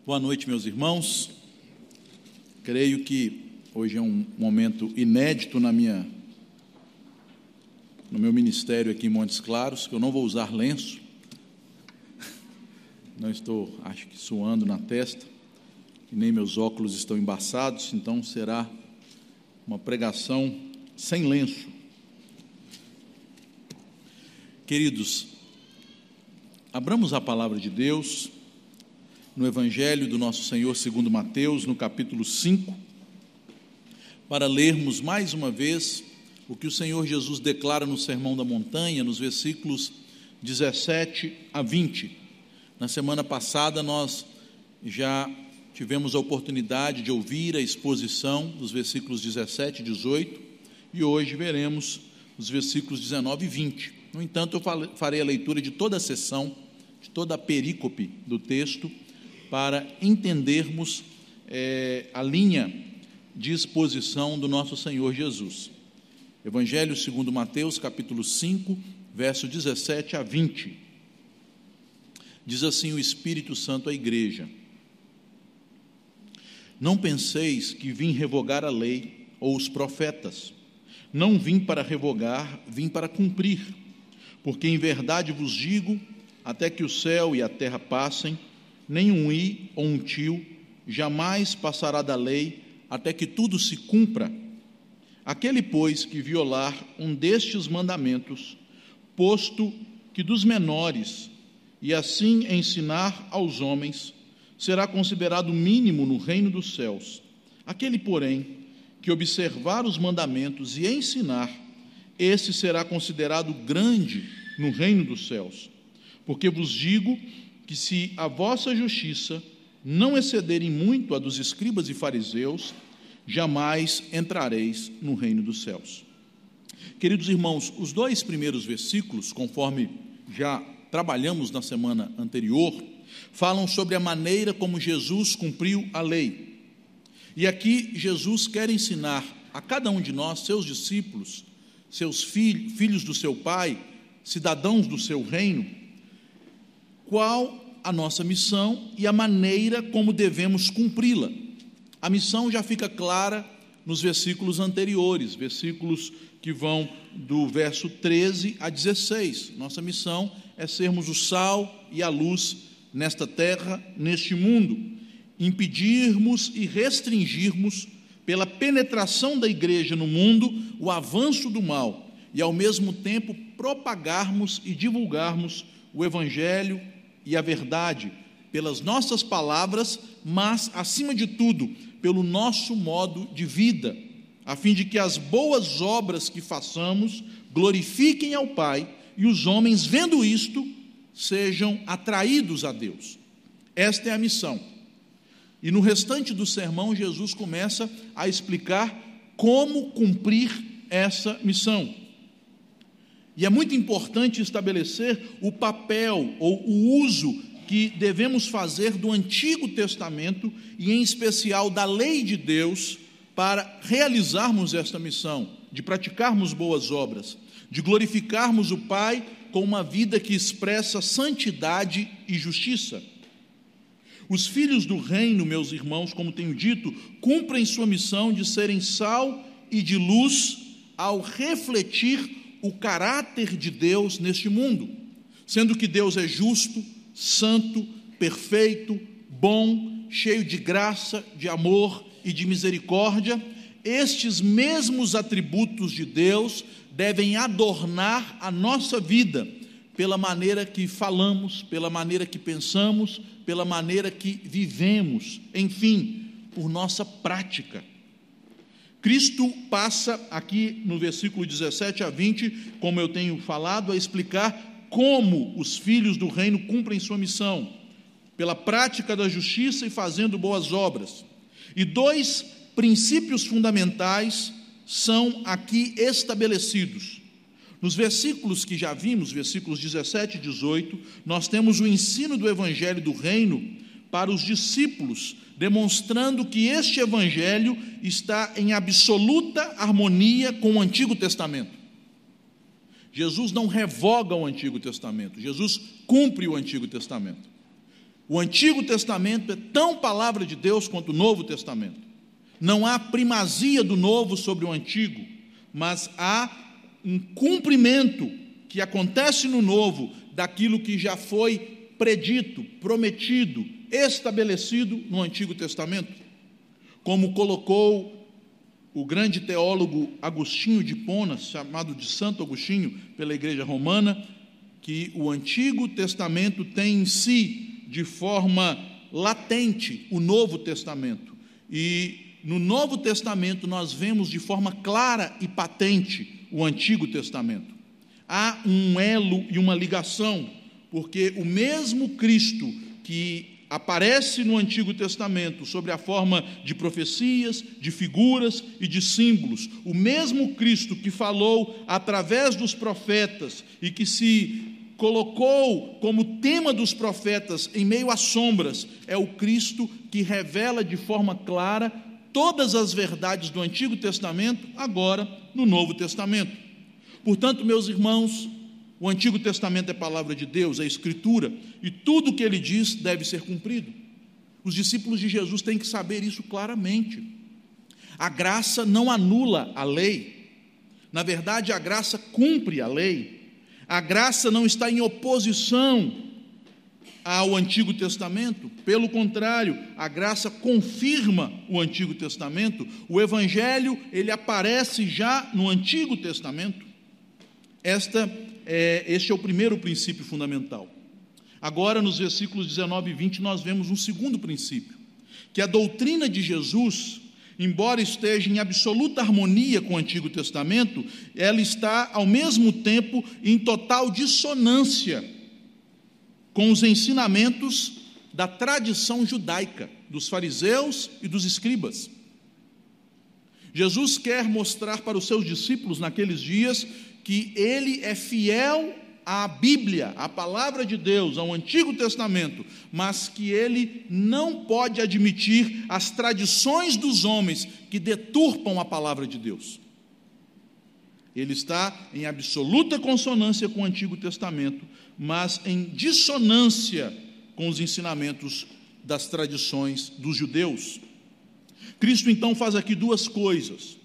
Boa noite, meus irmãos. Creio que hoje é um momento inédito no meu ministério aqui em Montes Claros, que eu não vou usar lenço. Não estou, acho que, suando na testa, e nem meus óculos estão embaçados, então será uma pregação sem lenço. Queridos, abramos a palavra de Deus no Evangelho do nosso Senhor segundo Mateus, no capítulo 5, para lermos mais uma vez o que o Senhor Jesus declara no Sermão da Montanha, nos versículos 17 a 20. Na semana passada nós já tivemos a oportunidade de ouvir a exposição dos versículos 17 e 18, e hoje veremos os versículos 19 e 20. No entanto, eu farei a leitura de toda a seção, de toda a perícope do texto, para entendermos a linha de exposição do nosso Senhor Jesus. Evangelho segundo Mateus, capítulo 5, verso 17 a 20. Diz assim o Espírito Santo à igreja: Não penseis que vim revogar a lei ou os profetas. Não vim para revogar, vim para cumprir. Porque em verdade vos digo, até que o céu e a terra passem, nem um i ou um tio jamais passará da lei, até que tudo se cumpra. Aquele, pois, que violar um destes mandamentos, posto que dos menores, e assim ensinar aos homens, será considerado mínimo no reino dos céus. Aquele, porém, que observar os mandamentos e ensinar, esse será considerado grande no reino dos céus. Porque vos digo que se a vossa justiça não excederem muito a dos escribas e fariseus, jamais entrareis no reino dos céus. Queridos irmãos, os dois primeiros versículos, conforme já trabalhamos na semana anterior, falam sobre a maneira como Jesus cumpriu a lei. E aqui Jesus quer ensinar a cada um de nós, seus discípulos, seus filhos do seu Pai, cidadãos do seu reino, qual a nossa missão e a maneira como devemos cumpri-la. A missão já fica clara nos versículos anteriores, versículos que vão do verso 13 a 16. Nossa missão é sermos o sal e a luz nesta terra, neste mundo, impedirmos e restringirmos, pela penetração da igreja no mundo, o avanço do mal e, ao mesmo tempo, propagarmos e divulgarmos o Evangelho e a verdade pelas nossas palavras, mas, acima de tudo, pelo nosso modo de vida, a fim de que as boas obras que façamos glorifiquem ao Pai e os homens, vendo isto, sejam atraídos a Deus. Esta é a missão. E no restante do sermão, Jesus começa a explicar como cumprir essa missão. E é muito importante estabelecer o papel ou o uso que devemos fazer do Antigo Testamento e, em especial, da lei de Deus para realizarmos esta missão, de praticarmos boas obras, de glorificarmos o Pai com uma vida que expressa santidade e justiça. Os filhos do reino, meus irmãos, como tenho dito, cumprem sua missão de serem sal e de luz ao refletir o caráter de Deus neste mundo, sendo que Deus é justo, santo, perfeito, bom, cheio de graça, de amor e de misericórdia. Estes mesmos atributos de Deus devem adornar a nossa vida, pela maneira que falamos, pela maneira que pensamos, pela maneira que vivemos, enfim, por nossa prática. Cristo passa aqui no versículo 17 a 20, como eu tenho falado, a explicar como os filhos do reino cumprem sua missão, pela prática da justiça e fazendo boas obras. E dois princípios fundamentais são aqui estabelecidos. Nos versículos que já vimos, versículos 17 e 18, nós temos o ensino do Evangelho do Reino para os discípulos, demonstrando que este Evangelho está em absoluta harmonia com o Antigo Testamento. Jesus não revoga o Antigo Testamento, Jesus cumpre o Antigo Testamento. O Antigo Testamento é tão palavra de Deus quanto o Novo Testamento. Não há primazia do Novo sobre o Antigo, mas há um cumprimento que acontece no Novo daquilo que já foi predito, prometido, estabelecido no Antigo Testamento. Como colocou o grande teólogo Agostinho de Hipona, chamado de Santo Agostinho pela Igreja Romana, que o Antigo Testamento tem em si, de forma latente, o Novo Testamento. E no Novo Testamento nós vemos de forma clara e patente o Antigo Testamento. Há um elo e uma ligação, porque o mesmo Cristo que aparece no Antigo Testamento sob a forma de profecias, de figuras e de símbolos, o mesmo Cristo que falou através dos profetas e que se colocou como tema dos profetas em meio às sombras, é o Cristo que revela de forma clara todas as verdades do Antigo Testamento, agora no Novo Testamento. Portanto, meus irmãos, o Antigo Testamento é palavra de Deus, é Escritura, e tudo o que ele diz deve ser cumprido. Os discípulos de Jesus têm que saber isso claramente. A graça não anula a lei. Na verdade, a graça cumpre a lei. A graça não está em oposição ao Antigo Testamento. Pelo contrário, a graça confirma o Antigo Testamento. O Evangelho, ele aparece já no Antigo Testamento. Este é o primeiro princípio fundamental. Agora, nos versículos 19 e 20, nós vemos um segundo princípio, que a doutrina de Jesus, embora esteja em absoluta harmonia com o Antigo Testamento, ela está, ao mesmo tempo, em total dissonância com os ensinamentos da tradição judaica, dos fariseus e dos escribas. Jesus quer mostrar para os seus discípulos naqueles dias que ele é fiel à Bíblia, à palavra de Deus, ao Antigo Testamento, mas que ele não pode admitir as tradições dos homens que deturpam a palavra de Deus. Ele está em absoluta consonância com o Antigo Testamento, mas em dissonância com os ensinamentos das tradições dos judeus. Cristo então faz aqui duas coisas.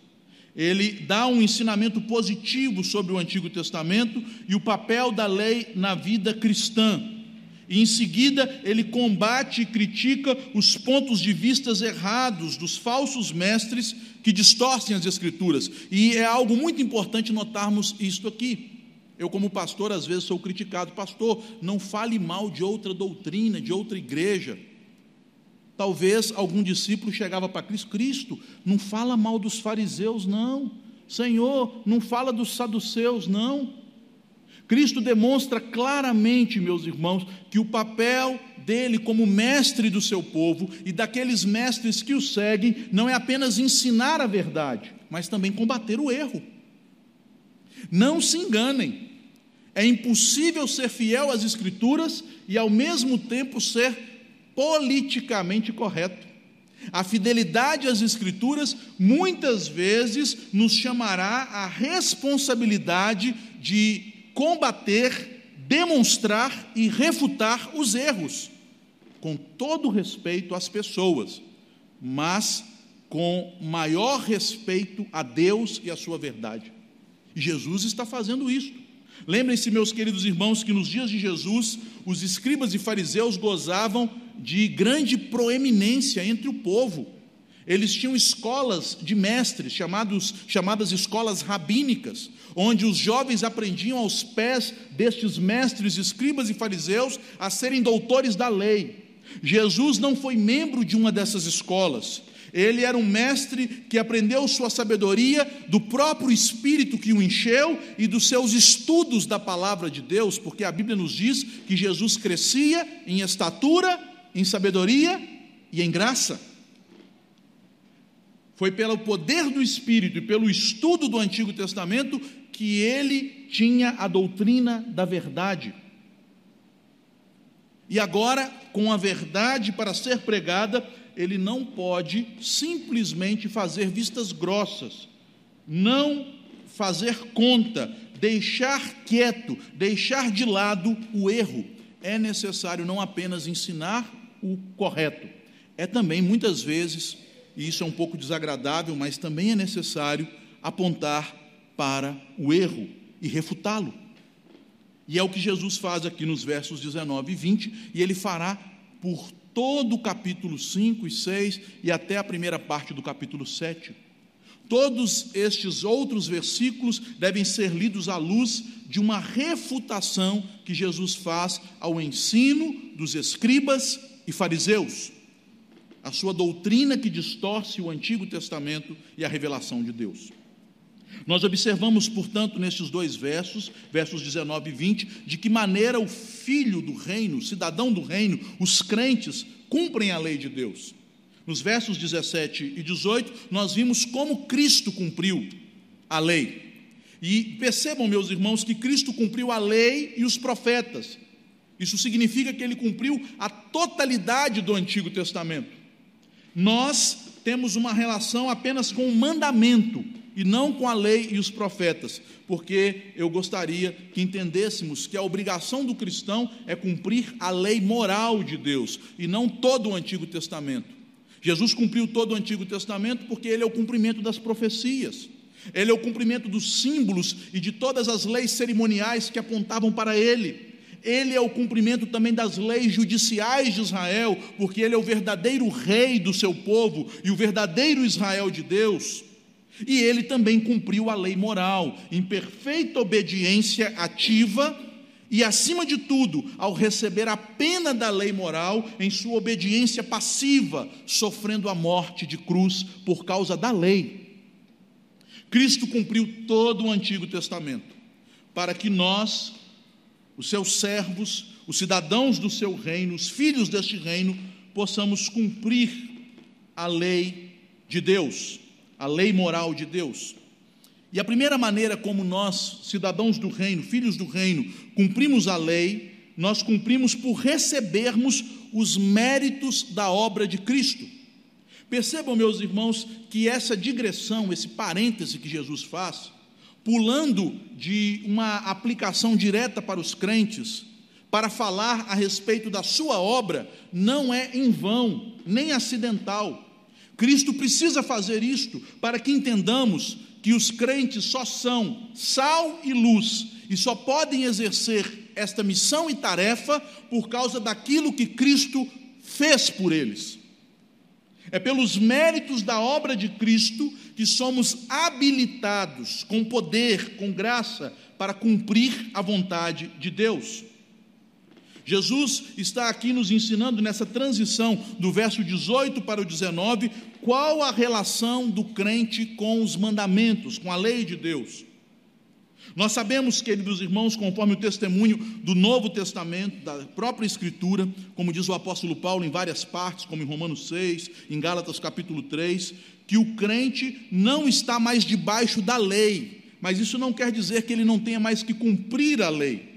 Ele dá um ensinamento positivo sobre o Antigo Testamento e o papel da lei na vida cristã. E em seguida ele combate e critica os pontos de vista errados dos falsos mestres que distorcem as Escrituras. E é algo muito importante notarmos isto aqui. Eu, como pastor, às vezes sou criticado. Pastor, não fale mal de outra doutrina, de outra igreja. Talvez algum discípulo chegava para Cristo: Cristo, não fala mal dos fariseus, não. Senhor, não fala dos saduceus, não. Cristo demonstra claramente, meus irmãos, que o papel dele como mestre do seu povo e daqueles mestres que o seguem não é apenas ensinar a verdade, mas também combater o erro. Não se enganem, é impossível ser fiel às Escrituras e ao mesmo tempo ser politicamente correto. A fidelidade às Escrituras muitas vezes nos chamará à responsabilidade de combater, demonstrar e refutar os erros, com todo respeito às pessoas, mas com maior respeito a Deus e a sua verdade. E Jesus está fazendo isso. Lembrem-se, meus queridos irmãos, que nos dias de Jesus, os escribas e fariseus gozavam de grande proeminência entre o povo. Eles tinham escolas de mestres, chamadas escolas rabínicas, onde os jovens aprendiam aos pés destes mestres, escribas e fariseus, a serem doutores da lei. Jesus não foi membro de uma dessas escolas. Ele era um mestre que aprendeu sua sabedoria do próprio Espírito que o encheu e dos seus estudos da palavra de Deus, porque a Bíblia nos diz que Jesus crescia em estatura, em sabedoria e em graça. Foi pelo poder do Espírito e pelo estudo do Antigo Testamento que ele tinha a doutrina da verdade. E agora, com a verdade para ser pregada, ele não pode simplesmente fazer vistas grossas, não fazer conta, deixar quieto, deixar de lado o erro. É necessário não apenas ensinar o correto. É também, muitas vezes, e isso é um pouco desagradável, mas também é necessário apontar para o erro e refutá-lo. E é o que Jesus faz aqui nos versos 19 e 20, e ele fará por todo o capítulo 5 e 6 e até a primeira parte do capítulo 7. Todos estes outros versículos devem ser lidos à luz de uma refutação que Jesus faz ao ensino dos escribas e fariseus, a sua doutrina que distorce o Antigo Testamento e a revelação de Deus. Nós observamos, portanto, nestes dois versos 19 e 20, de que maneira o filho do reino, o cidadão do reino, os crentes, cumprem a lei de Deus. Nos versos 17 e 18, nós vimos como Cristo cumpriu a lei. E percebam, meus irmãos, que Cristo cumpriu a lei e os profetas. Isso significa que ele cumpriu a totalidade do Antigo Testamento. Nós temos uma relação apenas com o mandamento e não com a lei e os profetas, porque eu gostaria que entendêssemos que a obrigação do cristão é cumprir a lei moral de Deus e não todo o Antigo Testamento. Jesus cumpriu todo o Antigo Testamento porque ele é o cumprimento das profecias, ele é o cumprimento dos símbolos e de todas as leis cerimoniais que apontavam para ele. Ele é o cumprimento também das leis judiciais de Israel, porque ele é o verdadeiro rei do seu povo e o verdadeiro Israel de Deus. E ele também cumpriu a lei moral, em perfeita obediência ativa e, acima de tudo, ao receber a pena da lei moral, em sua obediência passiva, sofrendo a morte de cruz por causa da lei. Cristo cumpriu todo o Antigo Testamento, para que nós, os seus servos, os cidadãos do seu reino, os filhos deste reino, possamos cumprir a lei de Deus, a lei moral de Deus. E a primeira maneira como nós, cidadãos do reino, filhos do reino, cumprimos a lei, nós cumprimos por recebermos os méritos da obra de Cristo. Percebam, meus irmãos, que essa digressão, esse parêntese que Jesus faz, pulando de uma aplicação direta para os crentes, para falar a respeito da sua obra, não é em vão, nem acidental. Cristo precisa fazer isto para que entendamos que os crentes só são sal e luz e só podem exercer esta missão e tarefa por causa daquilo que Cristo fez por eles. É pelos méritos da obra de Cristo que somos habilitados com poder, com graça, para cumprir a vontade de Deus. Jesus está aqui nos ensinando nessa transição do verso 18 para o 19, qual a relação do crente com os mandamentos, com a lei de Deus. Nós sabemos, queridos irmãos, conforme o testemunho do Novo Testamento, da própria Escritura, como diz o apóstolo Paulo em várias partes, como em Romanos 6, em Gálatas capítulo 3, que o crente não está mais debaixo da lei, mas isso não quer dizer que ele não tenha mais que cumprir a lei.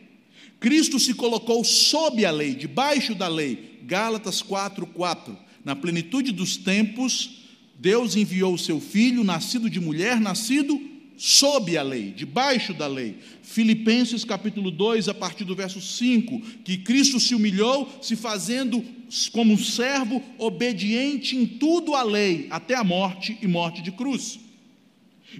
Cristo se colocou sob a lei, debaixo da lei. Gálatas 4:4. Na plenitude dos tempos, Deus enviou o seu Filho, nascido de mulher, nascido sob a lei, debaixo da lei. Filipenses capítulo 2, a partir do verso 5, que Cristo se humilhou, se fazendo como um servo, obediente em tudo à lei, até a morte e morte de cruz.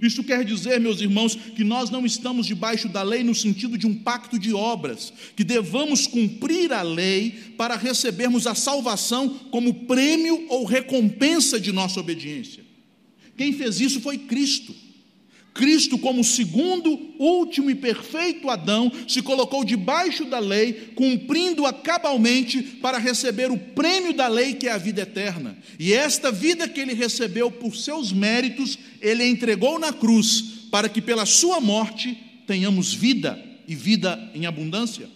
Isso quer dizer, meus irmãos, que nós não estamos debaixo da lei no sentido de um pacto de obras, que devamos cumprir a lei para recebermos a salvação como prêmio ou recompensa de nossa obediência. Quem fez isso foi Cristo. Cristo, como segundo, último e perfeito Adão, se colocou debaixo da lei, cumprindo-a cabalmente para receber o prêmio da lei, que é a vida eterna. E esta vida que ele recebeu por seus méritos, ele entregou na cruz, para que pela sua morte tenhamos vida, e vida em abundância.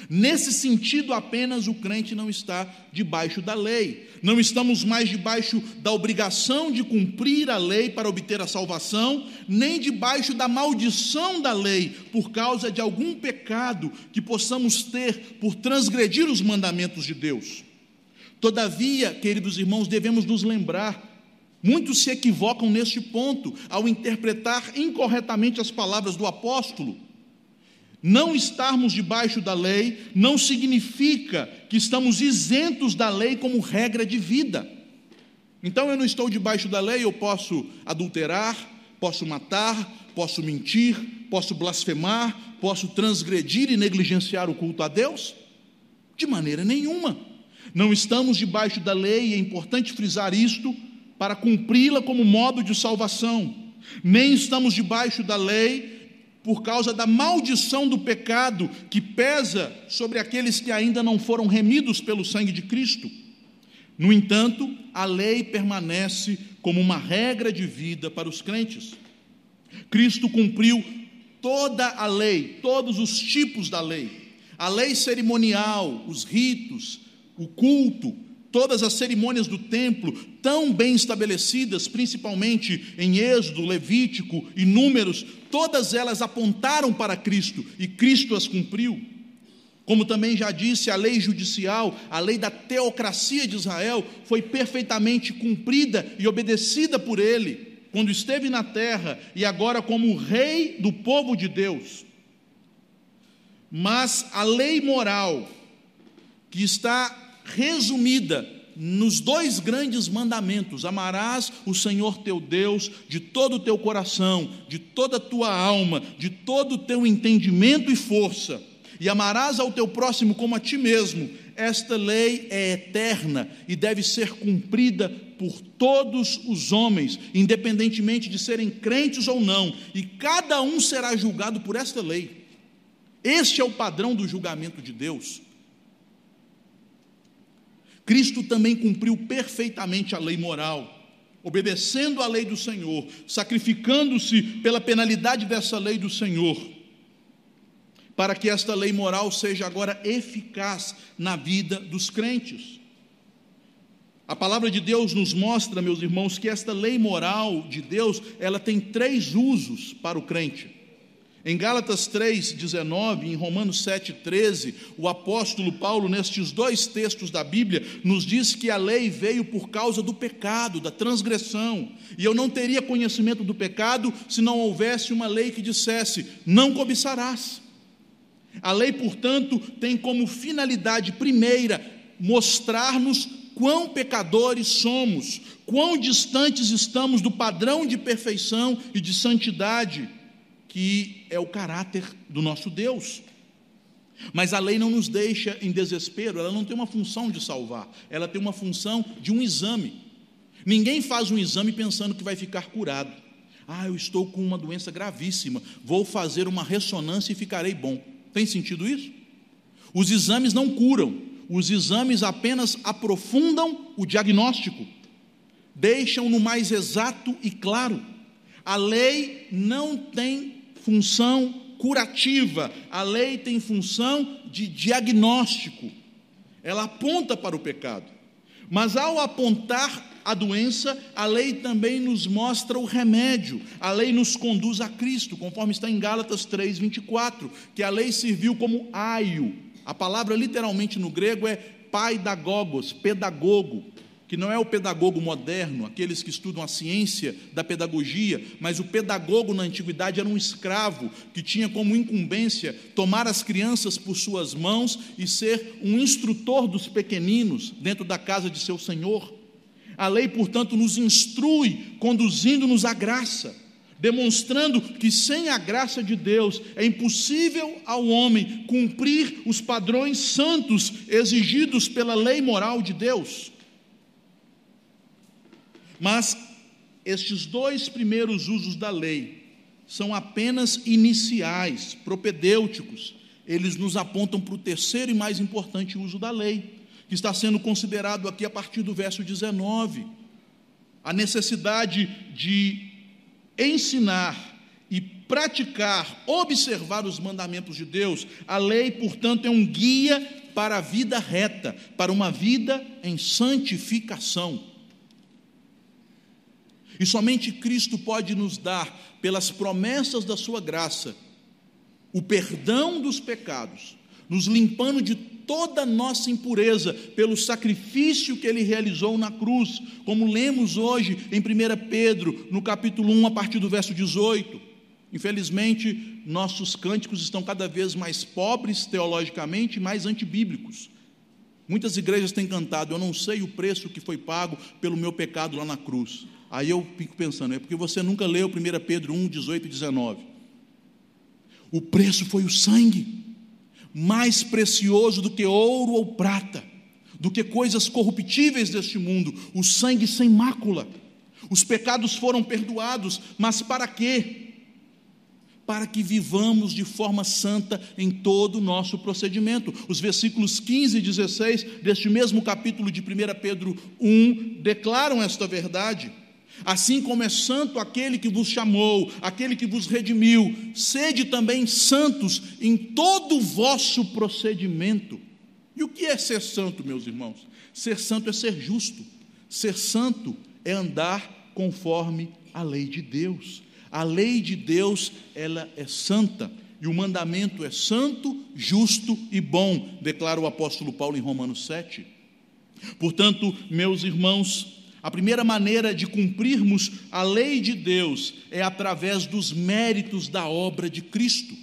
Nesse sentido apenas o crente não está debaixo da lei. Não estamos mais debaixo da obrigação de cumprir a lei para obter a salvação, nem debaixo da maldição da lei, por causa de algum pecado que possamos ter por transgredir os mandamentos de Deus. Todavia, queridos irmãos, devemos nos lembrar, muitos se equivocam neste ponto, ao interpretar incorretamente as palavras do apóstolo. Não estarmos debaixo da lei não significa que estamos isentos da lei como regra de vida. Então eu não estou debaixo da lei, eu posso adulterar, posso matar, posso mentir, posso blasfemar, posso transgredir e negligenciar o culto a Deus? De maneira nenhuma. Não estamos debaixo da lei, e é importante frisar isto, para cumpri-la como modo de salvação. Nem estamos debaixo da lei por causa da maldição do pecado que pesa sobre aqueles que ainda não foram remidos pelo sangue de Cristo. No entanto, a lei permanece como uma regra de vida para os crentes. Cristo cumpriu toda a lei, todos os tipos da lei. A lei cerimonial, os ritos, o culto, todas as cerimônias do templo, tão bem estabelecidas, principalmente em Êxodo, Levítico e Números, todas elas apontaram para Cristo, e Cristo as cumpriu. Como também já disse, a lei judicial, a lei da teocracia de Israel, foi perfeitamente cumprida e obedecida por ele, quando esteve na terra, e agora como rei do povo de Deus. Mas a lei moral, que está resumida nos dois grandes mandamentos: amarás o Senhor teu Deus de todo o teu coração, de toda a tua alma, de todo o teu entendimento e força, e amarás ao teu próximo como a ti mesmo. Esta lei é eterna e deve ser cumprida por todos os homens, independentemente de serem crentes ou não, e cada um será julgado por esta lei. Este é o padrão do julgamento de Deus. Cristo também cumpriu perfeitamente a lei moral, obedecendo à lei do Senhor, sacrificando-se pela penalidade dessa lei do Senhor, para que esta lei moral seja agora eficaz na vida dos crentes. A palavra de Deus nos mostra, meus irmãos, que esta lei moral de Deus, ela tem 3 usos para o crente. Em Gálatas 3,19, em Romanos 7,13, o apóstolo Paulo, nestes 2 textos da Bíblia, nos diz que a lei veio por causa do pecado, da transgressão, e eu não teria conhecimento do pecado se não houvesse uma lei que dissesse: não cobiçarás. A lei, portanto, tem como finalidade primeira mostrar-nos quão pecadores somos, quão distantes estamos do padrão de perfeição e de santidade que é o caráter do nosso Deus. Mas a lei não nos deixa em desespero, ela não tem uma função de salvar, ela tem uma função de um exame. Ninguém faz um exame pensando que vai ficar curado. Eu estou com uma doença gravíssima, vou fazer uma ressonância e ficarei bom. Tem sentido isso? Os exames não curam, os exames apenas aprofundam o diagnóstico, deixam-no mais exato e claro. A lei não tem função curativa, a lei tem função de diagnóstico, ela aponta para o pecado, mas ao apontar a doença, a lei também nos mostra o remédio, a lei nos conduz a Cristo, conforme está em Gálatas 3,24, que a lei serviu como aio. A palavra literalmente no grego é paidagogos, pedagogo, que não é o pedagogo moderno, aqueles que estudam a ciência da pedagogia, mas o pedagogo na antiguidade era um escravo que tinha como incumbência tomar as crianças por suas mãos e ser um instrutor dos pequeninos dentro da casa de seu senhor. A lei, portanto, nos instrui, conduzindo-nos à graça, demonstrando que sem a graça de Deus é impossível ao homem cumprir os padrões santos exigidos pela lei moral de Deus. Mas estes 2 primeiros usos da lei são apenas iniciais, propedêuticos. Eles nos apontam para o terceiro e mais importante uso da lei, que está sendo considerado aqui a partir do verso 19. A necessidade de ensinar e praticar, observar os mandamentos de Deus. A lei, portanto, é um guia para a vida reta, para uma vida em santificação. E somente Cristo pode nos dar, pelas promessas da sua graça, o perdão dos pecados, nos limpando de toda a nossa impureza, pelo sacrifício que Ele realizou na cruz, como lemos hoje em 1 Pedro, no capítulo 1, a partir do verso 18. Infelizmente, nossos cânticos estão cada vez mais pobres teologicamente e mais antibíblicos. Muitas igrejas têm cantado: eu não sei o preço que foi pago pelo meu pecado lá na cruz. Aí eu fico pensando, é porque você nunca leu 1 Pedro 1, 18 e 19. O preço foi o sangue, mais precioso do que ouro ou prata, do que coisas corruptíveis deste mundo, o sangue sem mácula. Os pecados foram perdoados, mas para quê? Para que vivamos de forma santa em todo o nosso procedimento. Os versículos 15 e 16 deste mesmo capítulo de 1 Pedro 1 declaram esta verdade. Assim como é santo aquele que vos chamou, aquele que vos redimiu, sede também santos em todo o vosso procedimento. E o que é ser santo, meus irmãos? Ser santo é ser justo. Ser santo é andar conforme a lei de Deus. A lei de Deus, ela é santa, e o mandamento é santo, justo e bom, declara o apóstolo Paulo em Romanos 7. Portanto, meus irmãos, a primeira maneira de cumprirmos a lei de Deus é através dos méritos da obra de Cristo.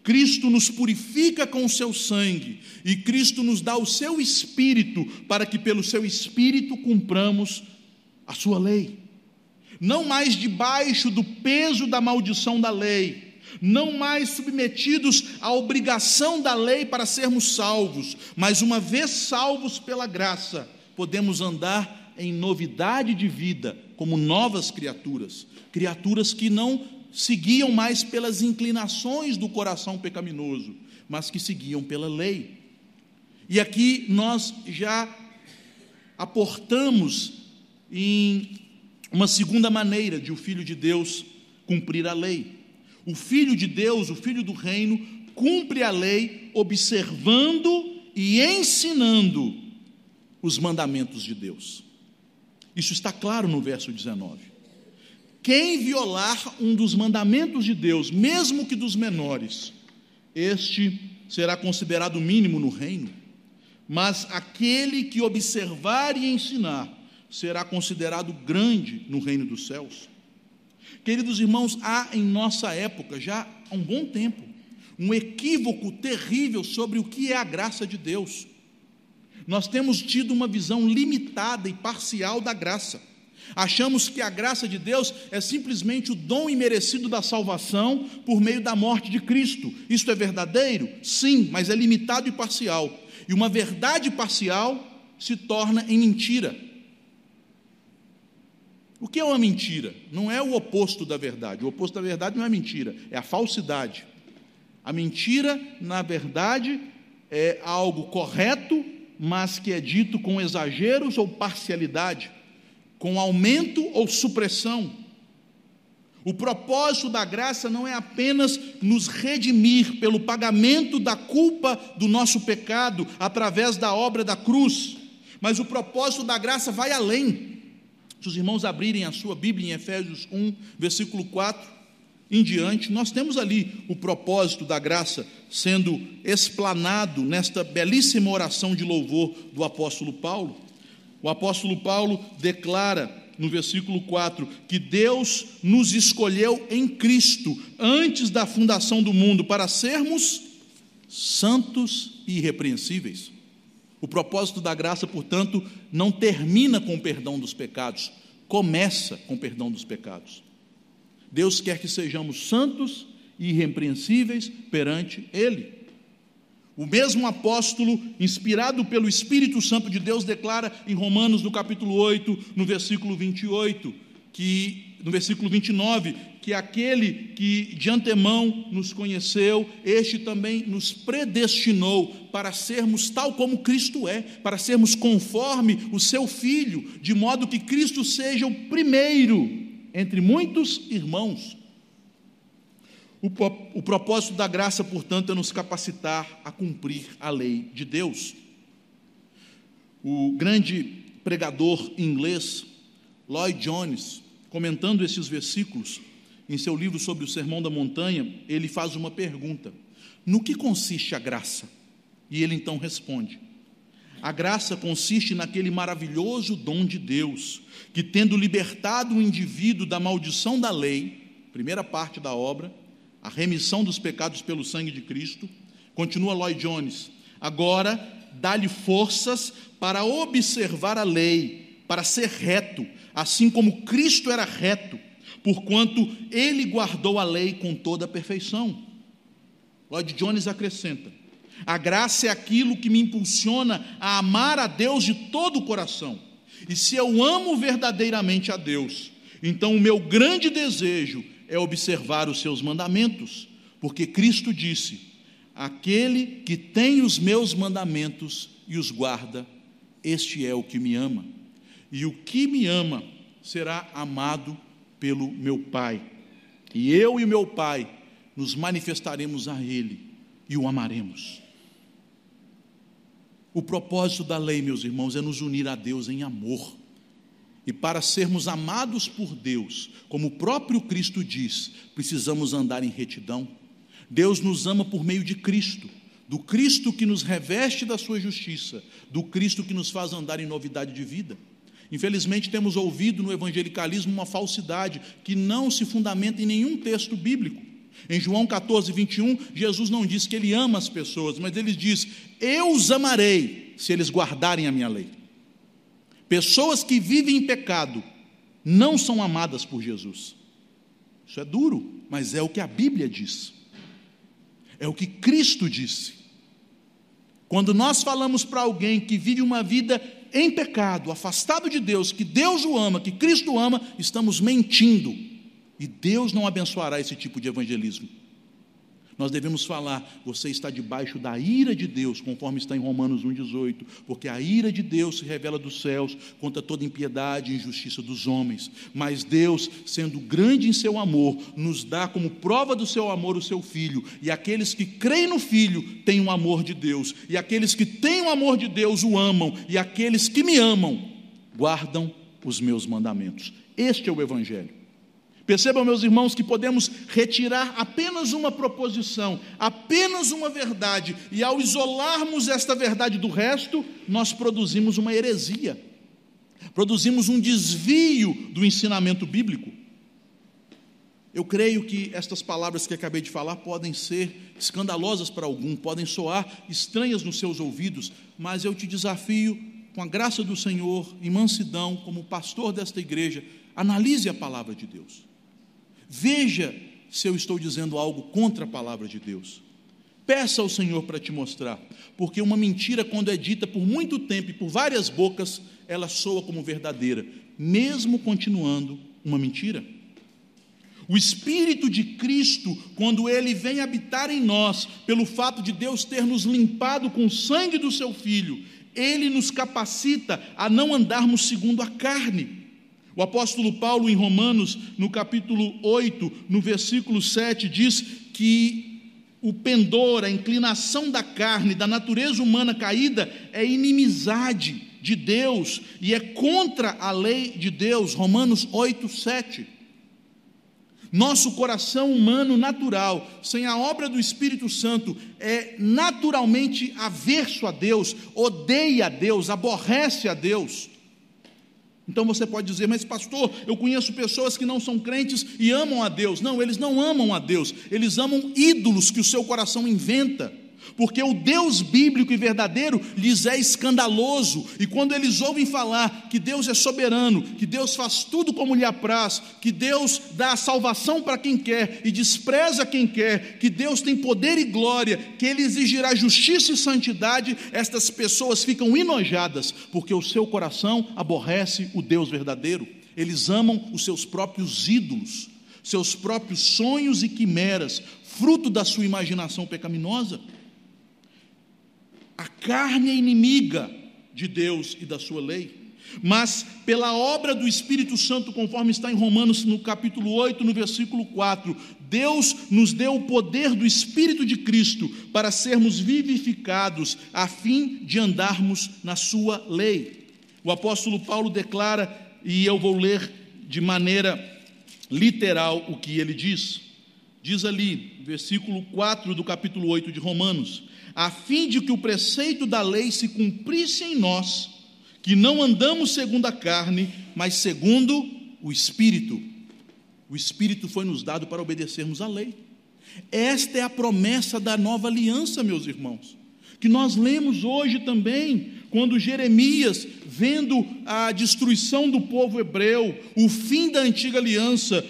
Cristo nos purifica com o seu sangue, e Cristo nos dá o seu Espírito, para que pelo seu Espírito cumpramos a sua lei. Não mais debaixo do peso da maldição da lei, não mais submetidos à obrigação da lei para sermos salvos, mas uma vez salvos pela graça, podemos andar em novidade de vida, como novas criaturas, criaturas que não seguiam mais pelas inclinações do coração pecaminoso, mas que seguiam pela lei. E aqui nós já aportamos em uma segunda maneira de o Filho de Deus cumprir a lei. O Filho de Deus, o Filho do Reino, cumpre a lei observando e ensinando os mandamentos de Deus. Isso está claro no verso 19. Quem violar um dos mandamentos de Deus, mesmo que dos menores, este será considerado mínimo no reino, mas aquele que observar e ensinar será considerado grande no reino dos céus. Queridos irmãos, há em nossa época, já há um bom tempo, um equívoco terrível sobre o que é a graça de Deus. Nós temos tido uma visão limitada e parcial da graça. Achamos que a graça de Deus é simplesmente o dom imerecido da salvação por meio da morte de Cristo. Isto é verdadeiro? Sim, mas é limitado e parcial. E uma verdade parcial se torna em mentira. O que é uma mentira? Não é o oposto da verdade. O oposto da verdade não é mentira, é a falsidade. A mentira, na verdade, é algo correto, mas que é dito com exageros ou parcialidade, com aumento ou supressão. O propósito da graça não é apenas nos redimir pelo pagamento da culpa do nosso pecado através da obra da cruz, mas o propósito da graça vai além. Se os irmãos abrirem a sua Bíblia em Efésios 1, versículo 4 em diante, nós temos ali o propósito da graça sendo explanado nesta belíssima oração de louvor do apóstolo Paulo. O apóstolo Paulo declara no versículo 4 que Deus nos escolheu em Cristo antes da fundação do mundo para sermos santos e irrepreensíveis. O propósito da graça, portanto, não termina com o perdão dos pecados, começa com o perdão dos pecados. Deus quer que sejamos santos e irrepreensíveis perante Ele. O mesmo apóstolo, inspirado pelo Espírito Santo de Deus, declara em Romanos, no capítulo 8, no versículo 28, no versículo 29, que aquele que de antemão nos conheceu, este também nos predestinou para sermos tal como Cristo é, para sermos conforme o seu Filho, de modo que Cristo seja o primeiro entre muitos irmãos. O propósito da graça, portanto, é nos capacitar a cumprir a lei de Deus. O grande pregador inglês, Lloyd Jones, comentando esses versículos, em seu livro sobre o Sermão da Montanha, ele faz uma pergunta: no que consiste a graça? E ele então responde: a graça consiste naquele maravilhoso dom de Deus, que tendo libertado o indivíduo da maldição da lei, primeira parte da obra, a remissão dos pecados pelo sangue de Cristo. Continua Lloyd Jones: agora dá-lhe forças para observar a lei, para ser reto, assim como Cristo era reto, porquanto ele guardou a lei com toda a perfeição. Lloyd Jones acrescenta: a graça é aquilo que me impulsiona a amar a Deus de todo o coração. E se eu amo verdadeiramente a Deus, então o meu grande desejo é observar os seus mandamentos, porque Cristo disse: aquele que tem os meus mandamentos e os guarda, este é o que me ama. E o que me ama será amado pelo meu Pai. E eu e meu Pai nos manifestaremos a Ele e o amaremos. O propósito da lei, meus irmãos, é nos unir a Deus em amor. E para sermos amados por Deus, como o próprio Cristo diz, precisamos andar em retidão. Deus nos ama por meio de Cristo, do Cristo que nos reveste da sua justiça, do Cristo que nos faz andar em novidade de vida. Infelizmente temos ouvido no evangelicalismo uma falsidade que não se fundamenta em nenhum texto bíblico. Em João 14, 21, Jesus não diz que Ele ama as pessoas, mas Ele diz: eu os amarei se eles guardarem a minha lei. Pessoas que vivem em pecado não são amadas por Jesus. Isso é duro, mas é o que a Bíblia diz. É o que Cristo disse. Quando nós falamos para alguém que vive uma vida em pecado, afastado de Deus, que Deus o ama, que Cristo ama, estamos mentindo. E Deus não abençoará esse tipo de evangelismo. Nós devemos falar: você está debaixo da ira de Deus, conforme está em Romanos 1,18, porque a ira de Deus se revela dos céus contra toda impiedade e injustiça dos homens, mas Deus, sendo grande em seu amor, nos dá como prova do seu amor o seu Filho, e aqueles que creem no Filho têm o amor de Deus, e aqueles que têm o amor de Deus o amam, e aqueles que me amam guardam os meus mandamentos. Este é o Evangelho. Percebam, meus irmãos, que podemos retirar apenas uma proposição, apenas uma verdade, e ao isolarmos esta verdade do resto, nós produzimos uma heresia, produzimos um desvio do ensinamento bíblico. Eu creio que estas palavras que acabei de falar podem ser escandalosas para algum, podem soar estranhas nos seus ouvidos, mas eu te desafio, com a graça do Senhor, em mansidão, como pastor desta igreja, analise a palavra de Deus. Veja se eu estou dizendo algo contra a palavra de Deus. Peça ao Senhor para te mostrar, porque uma mentira, quando é dita por muito tempo e por várias bocas, ela soa como verdadeira, mesmo continuando uma mentira. O Espírito de Cristo, quando Ele vem habitar em nós, pelo fato de Deus ter nos limpado com o sangue do Seu Filho, Ele nos capacita a não andarmos segundo a carne. O apóstolo Paulo, em Romanos, no capítulo 8, no versículo 7, diz que o pendor, a inclinação da carne, da natureza humana caída, é inimizade de Deus e é contra a lei de Deus. Romanos 8, 7. Nosso coração humano natural, sem a obra do Espírito Santo, é naturalmente averso a Deus, odeia a Deus, aborrece a Deus. Então você pode dizer: mas pastor, eu conheço pessoas que não são crentes e amam a Deus. Não, eles não amam a Deus, eles amam ídolos que o seu coração inventa, porque o Deus bíblico e verdadeiro lhes é escandaloso, e quando eles ouvem falar que Deus é soberano, que Deus faz tudo como lhe apraz, que Deus dá a salvação para quem quer e despreza quem quer, que Deus tem poder e glória, que Ele exigirá justiça e santidade, estas pessoas ficam enojadas, porque o seu coração aborrece o Deus verdadeiro. Eles amam os seus próprios ídolos, seus próprios sonhos e quimeras, fruto da sua imaginação pecaminosa. A carne é inimiga de Deus e da sua lei, mas pela obra do Espírito Santo, conforme está em Romanos no capítulo 8, no versículo 4, Deus nos deu o poder do Espírito de Cristo para sermos vivificados, a fim de andarmos na sua lei. O apóstolo Paulo declara, e eu vou ler de maneira literal o que ele diz. Diz ali, versículo 4 do capítulo 8 de Romanos: a fim de que o preceito da lei se cumprisse em nós, que não andamos segundo a carne, mas segundo o Espírito. O Espírito foi nos dado para obedecermos à lei. Esta é a promessa da nova aliança, meus irmãos, que nós lemos hoje também, quando Jeremias, vendo a destruição do povo hebreu, o fim da antiga aliança,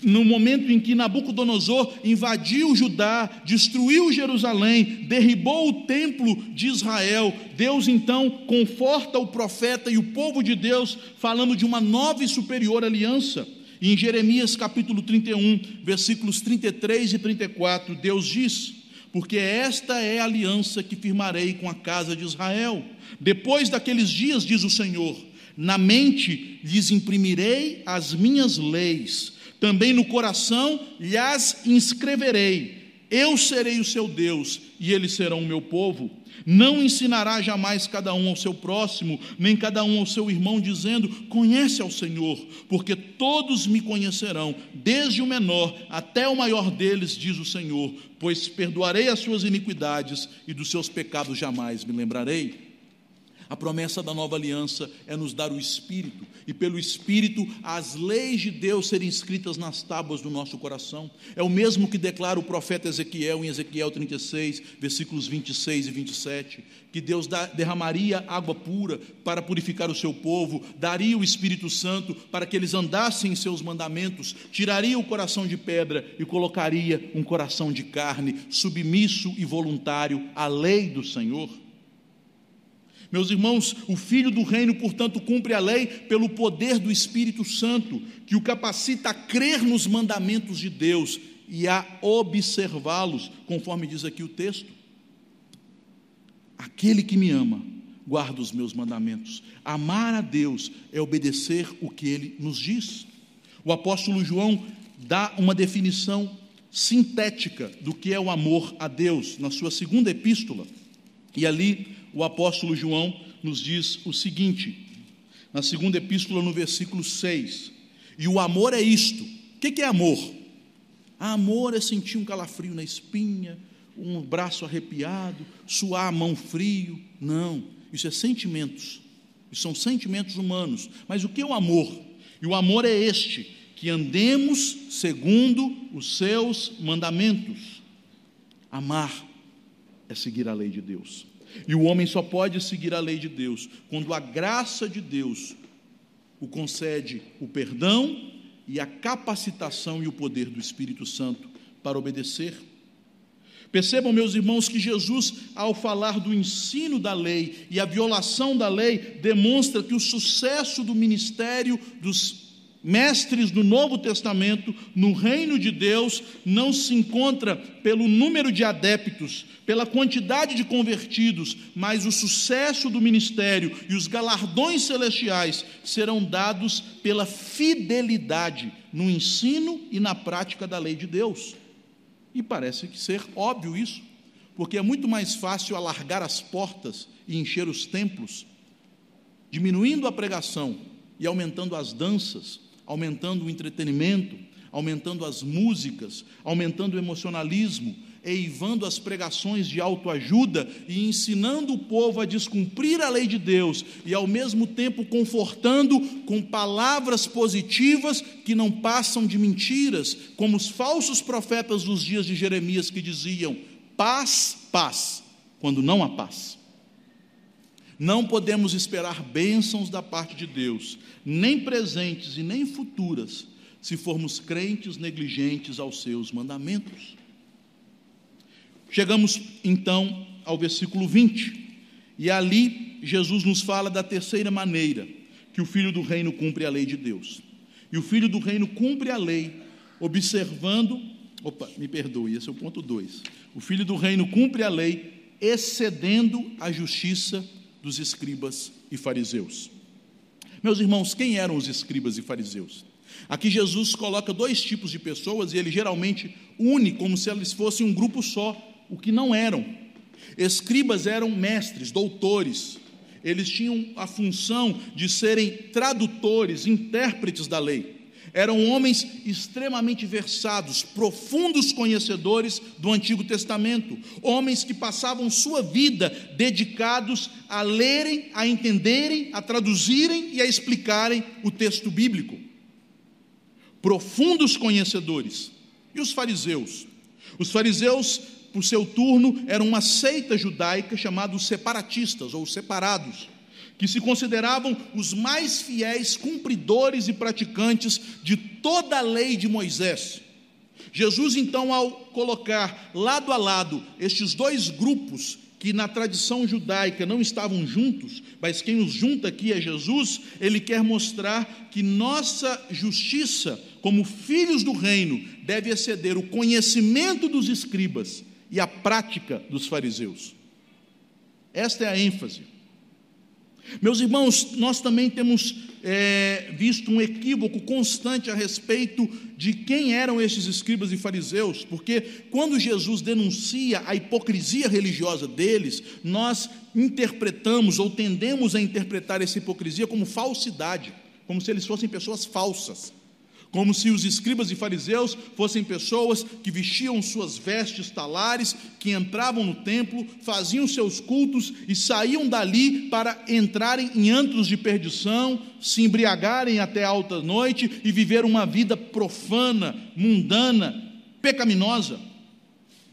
no momento em que Nabucodonosor invadiu Judá, destruiu Jerusalém, derribou o templo de Israel, Deus então conforta o profeta e o povo de Deus, falando de uma nova e superior aliança. E em Jeremias capítulo 31, versículos 33 e 34, Deus diz: porque esta é a aliança que firmarei com a casa de Israel. Depois daqueles dias, diz o Senhor, na mente lhes imprimirei as minhas leis, também no coração lhes inscreverei. Eu serei o seu Deus, e eles serão o meu povo. Não ensinará jamais cada um ao seu próximo, nem cada um ao seu irmão, dizendo: conhece ao Senhor, porque todos me conhecerão, desde o menor até o maior deles, diz o Senhor, pois perdoarei as suas iniquidades, e dos seus pecados jamais me lembrarei. A promessa da nova aliança é nos dar o Espírito, e pelo Espírito as leis de Deus serem escritas nas tábuas do nosso coração. É o mesmo que declara o profeta Ezequiel em Ezequiel 36, versículos 26 e 27, que Deus derramaria água pura para purificar o seu povo, daria o Espírito Santo para que eles andassem em seus mandamentos, tiraria o coração de pedra e colocaria um coração de carne, submisso e voluntário à lei do Senhor. Meus irmãos, o Filho do Reino, portanto, cumpre a lei pelo poder do Espírito Santo, que o capacita a crer nos mandamentos de Deus e a observá-los, conforme diz aqui o texto. Aquele que me ama, guarda os meus mandamentos. Amar a Deus é obedecer o que Ele nos diz. O apóstolo João dá uma definição sintética do que é o amor a Deus, na sua segunda epístola, e ali o apóstolo João nos diz o seguinte, na segunda epístola, no versículo 6, e o amor é isto. O que é amor? Amor é sentir um calafrio na espinha, um braço arrepiado, suar a mão frio. Não, isso é sentimentos, isso são sentimentos humanos. Mas o que é o amor? E o amor é este, que andemos segundo os seus mandamentos. Amar é seguir a lei de Deus. E o homem só pode seguir a lei de Deus quando a graça de Deus o concede o perdão e a capacitação e o poder do Espírito Santo para obedecer. Percebam, meus irmãos, que Jesus, ao falar do ensino da lei e a violação da lei, demonstra que o sucesso do ministério dos mestres do Novo Testamento no reino de Deus não se encontra pelo número de adeptos, pela quantidade de convertidos, mas o sucesso do ministério e os galardões celestiais serão dados pela fidelidade no ensino e na prática da lei de Deus. E parece que ser óbvio isso, porque é muito mais fácil alargar as portas e encher os templos, diminuindo a pregação e aumentando as danças, aumentando o entretenimento, aumentando as músicas, aumentando o emocionalismo, eivando as pregações de autoajuda e ensinando o povo a descumprir a lei de Deus e ao mesmo tempo confortando com palavras positivas que não passam de mentiras, como os falsos profetas dos dias de Jeremias que diziam: paz, paz, quando não há paz. Não podemos esperar bênçãos da parte de Deus, nem presentes e nem futuras, se formos crentes negligentes aos seus mandamentos. Chegamos então ao versículo 20, e ali Jesus nos fala da terceira maneira que o Filho do Reino cumpre a lei de Deus. E o Filho do Reino cumpre a lei observando, esse é o ponto 2. O Filho do Reino cumpre a lei excedendo a justiça dos escribas e fariseus. Meus irmãos, quem eram os escribas e fariseus? Aqui Jesus coloca dois tipos de pessoas e ele geralmente une como se eles fossem um grupo só, o que não eram. Escribas eram mestres, doutores, eles tinham a função de serem tradutores, intérpretes da lei. Eram homens extremamente versados, profundos conhecedores do Antigo Testamento, homens que passavam sua vida dedicados a lerem, a entenderem, a traduzirem e a explicarem o texto bíblico. Profundos conhecedores. E os fariseus? Os fariseus, por seu turno, eram uma seita judaica chamada os separatistas, ou separados, que se consideravam os mais fiéis cumpridores e praticantes de toda a lei de Moisés. Jesus, então, ao colocar lado a lado estes dois grupos, que na tradição judaica não estavam juntos, mas quem os junta aqui é Jesus, ele quer mostrar que nossa justiça, como filhos do reino, deve exceder o conhecimento dos escribas e a prática dos fariseus. Esta é a ênfase. Meus irmãos, nós também temos visto um equívoco constante a respeito de quem eram estes escribas e fariseus, porque quando Jesus denuncia a hipocrisia religiosa deles, nós interpretamos ou tendemos a interpretar essa hipocrisia como falsidade, como se eles fossem pessoas falsas, como se os escribas e fariseus fossem pessoas que vestiam suas vestes talares, que entravam no templo, faziam seus cultos e saíam dali para entrarem em antros de perdição, se embriagarem até alta noite e viver uma vida profana, mundana, pecaminosa.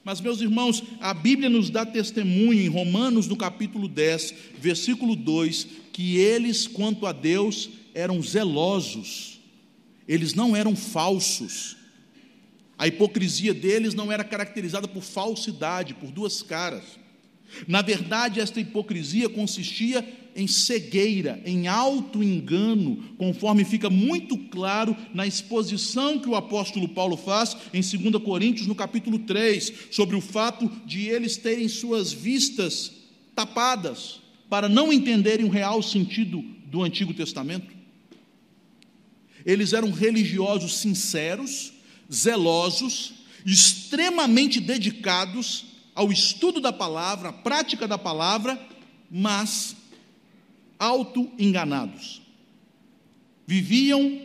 Mas, meus irmãos, a Bíblia nos dá testemunho em Romanos, no capítulo 10, versículo 2, que eles, quanto a Deus, eram zelosos. Eles não eram falsos. A hipocrisia deles não era caracterizada por falsidade, por duas caras. Na verdade, esta hipocrisia consistia em cegueira, em auto-engano, conforme fica muito claro na exposição que o apóstolo Paulo faz em 2 Coríntios, no capítulo 3, sobre o fato de eles terem suas vistas tapadas, para não entenderem o real sentido do Antigo Testamento. Eles eram religiosos sinceros, zelosos, extremamente dedicados ao estudo da palavra, à prática da palavra, mas auto-enganados. Viviam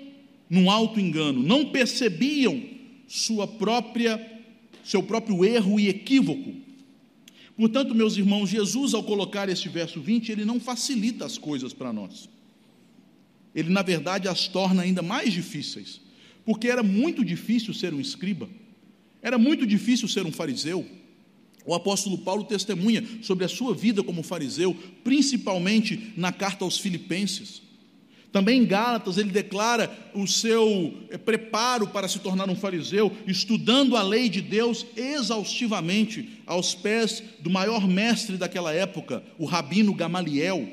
num auto-engano, não percebiam seu próprio erro e equívoco. Portanto, meus irmãos, Jesus, ao colocar este verso 20, ele não facilita as coisas para nós. Ele, na verdade, as torna ainda mais difíceis, porque era muito difícil ser um escriba, era muito difícil ser um fariseu. O apóstolo Paulo testemunha sobre a sua vida como fariseu, principalmente na carta aos Filipenses. Também em Gálatas ele declara o seu preparo para se tornar um fariseu, estudando a lei de Deus exaustivamente aos pés do maior mestre daquela época, o rabino Gamaliel.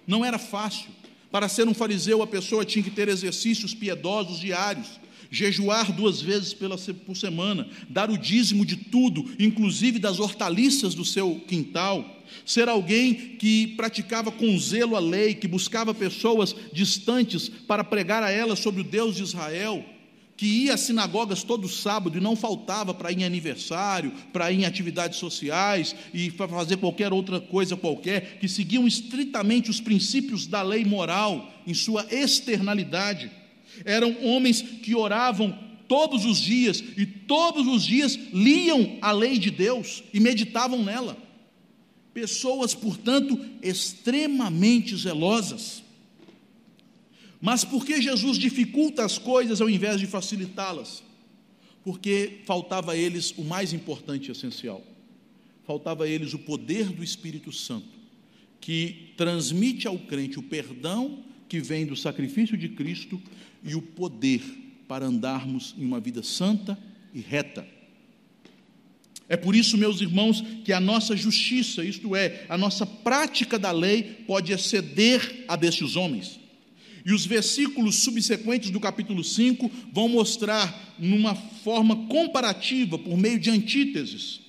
Não era fácil. Para ser um fariseu, a pessoa tinha que ter exercícios piedosos diários, jejuar 2 vezes por semana, dar o dízimo de tudo, inclusive das hortaliças do seu quintal, ser alguém que praticava com zelo a lei, que buscava pessoas distantes para pregar a elas sobre o Deus de Israel, que ia às sinagogas todo sábado e não faltava para ir em aniversário, para ir em atividades sociais e para fazer qualquer outra coisa qualquer, que seguiam estritamente os princípios da lei moral em sua externalidade. Eram homens que oravam todos os dias e todos os dias liam a lei de Deus e meditavam nela. Pessoas, portanto, extremamente zelosas. Mas por que Jesus dificulta as coisas ao invés de facilitá-las? Porque faltava a eles o mais importante e essencial. Faltava a eles o poder do Espírito Santo, que transmite ao crente o perdão que vem do sacrifício de Cristo e o poder para andarmos em uma vida santa e reta. É por isso, meus irmãos, que a nossa justiça, isto é, a nossa prática da lei, pode exceder a destes homens. E os versículos subsequentes do capítulo 5 vão mostrar, numa forma comparativa, por meio de antíteses,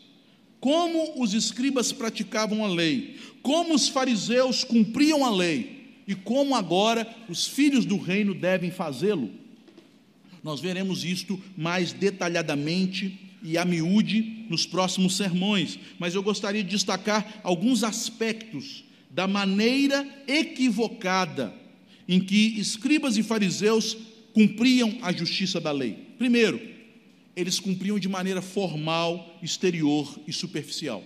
como os escribas praticavam a lei, como os fariseus cumpriam a lei, e como agora os filhos do reino devem fazê-lo. Nós veremos isto mais detalhadamente e a miúde nos próximos sermões, mas eu gostaria de destacar alguns aspectos da maneira equivocada em que escribas e fariseus cumpriam a justiça da lei. Primeiro, eles cumpriam de maneira formal, exterior e superficial.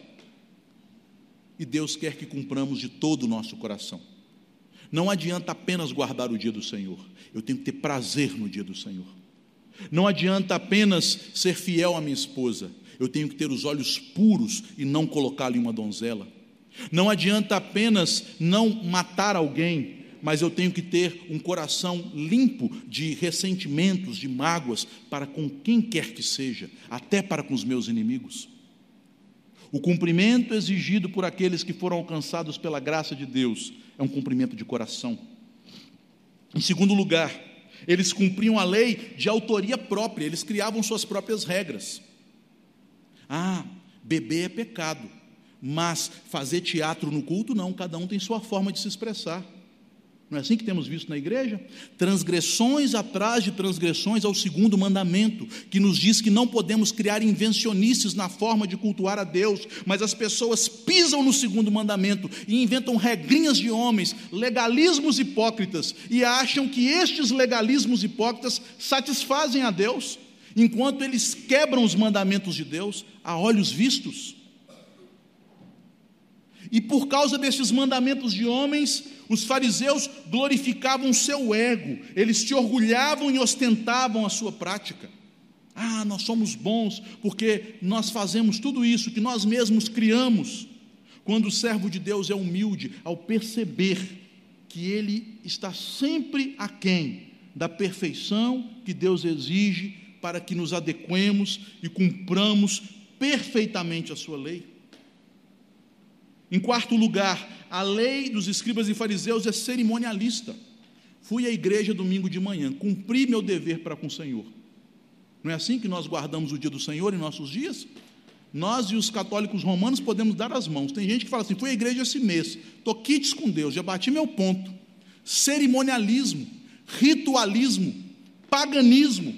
E Deus quer que cumpramos de todo o nosso coração. Não adianta apenas guardar o dia do Senhor, eu tenho que ter prazer no dia do Senhor. Não adianta apenas ser fiel à minha esposa, eu tenho que ter os olhos puros e não colocá-lo em uma donzela. Não adianta apenas não matar alguém, mas eu tenho que ter um coração limpo de ressentimentos, de mágoas, para com quem quer que seja, até para com os meus inimigos. O cumprimento exigido por aqueles que foram alcançados pela graça de Deus é um cumprimento de coração. Em segundo lugar, eles cumpriam a lei de autoria própria, eles criavam suas próprias regras. Beber é pecado, mas fazer teatro no culto não, cada um tem sua forma de se expressar. Não é assim que temos visto na igreja? Transgressões atrás de transgressões ao segundo mandamento, que nos diz que não podemos criar invencionices na forma de cultuar a Deus, mas as pessoas pisam no segundo mandamento e inventam regrinhas de homens, legalismos hipócritas, e acham que estes legalismos hipócritas satisfazem a Deus, enquanto eles quebram os mandamentos de Deus a olhos vistos. E por causa desses mandamentos de homens, os fariseus glorificavam o seu ego, eles se orgulhavam e ostentavam a sua prática. Nós somos bons porque nós fazemos tudo isso que nós mesmos criamos. Quando o servo de Deus é humilde, ao perceber que ele está sempre aquém da perfeição que Deus exige para que nos adequemos e cumpramos perfeitamente a sua lei. Em quarto lugar, a lei dos escribas e fariseus é cerimonialista. Fui à igreja domingo de manhã, cumpri meu dever para com o Senhor. Não é assim que nós guardamos o dia do Senhor em nossos dias? Nós e os católicos romanos podemos dar as mãos. Tem gente que fala assim, fui à igreja esse mês, estou quites com Deus, já bati meu ponto. Cerimonialismo, ritualismo, paganismo,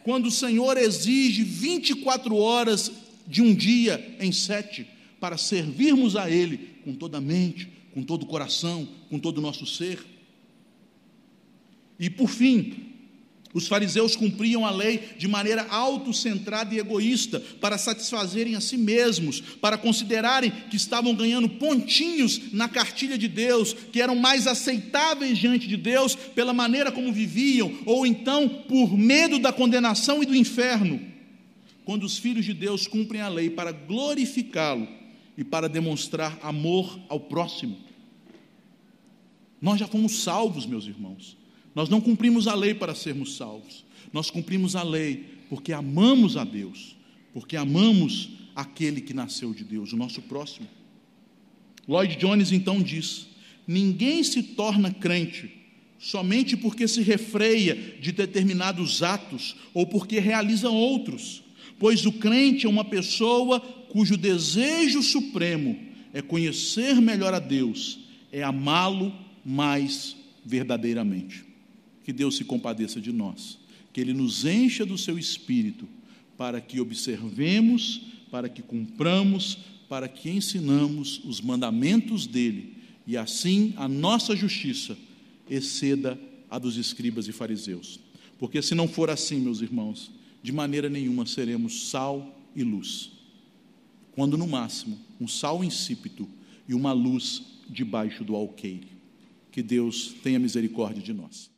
quando o Senhor exige 24 horas de um dia em 7, para servirmos a Ele com toda a mente, com todo o coração, com todo o nosso ser. E por fim, os fariseus cumpriam a lei de maneira autocentrada e egoísta, para satisfazerem a si mesmos, para considerarem que estavam ganhando pontinhos na cartilha de Deus, que eram mais aceitáveis diante de Deus pela maneira como viviam, ou então por medo da condenação e do inferno. Quando os filhos de Deus cumprem a lei para glorificá-lo e para demonstrar amor ao próximo, nós já fomos salvos, meus irmãos. Nós não cumprimos a lei para sermos salvos, nós cumprimos a lei porque amamos a Deus, porque amamos aquele que nasceu de Deus, o nosso próximo. Lloyd Jones então diz: ninguém se torna crente somente porque se refreia de determinados atos ou porque realiza outros, pois o crente é uma pessoa cujo desejo supremo é conhecer melhor a Deus, é amá-lo mais verdadeiramente. Que Deus se compadeça de nós, que Ele nos encha do seu Espírito, para que observemos, para que cumpramos, para que ensinamos os mandamentos dEle, e assim a nossa justiça exceda a dos escribas e fariseus. Porque se não for assim, meus irmãos, de maneira nenhuma seremos sal e luz, quando no máximo um sal insípido e uma luz debaixo do alqueire. Que Deus tenha misericórdia de nós.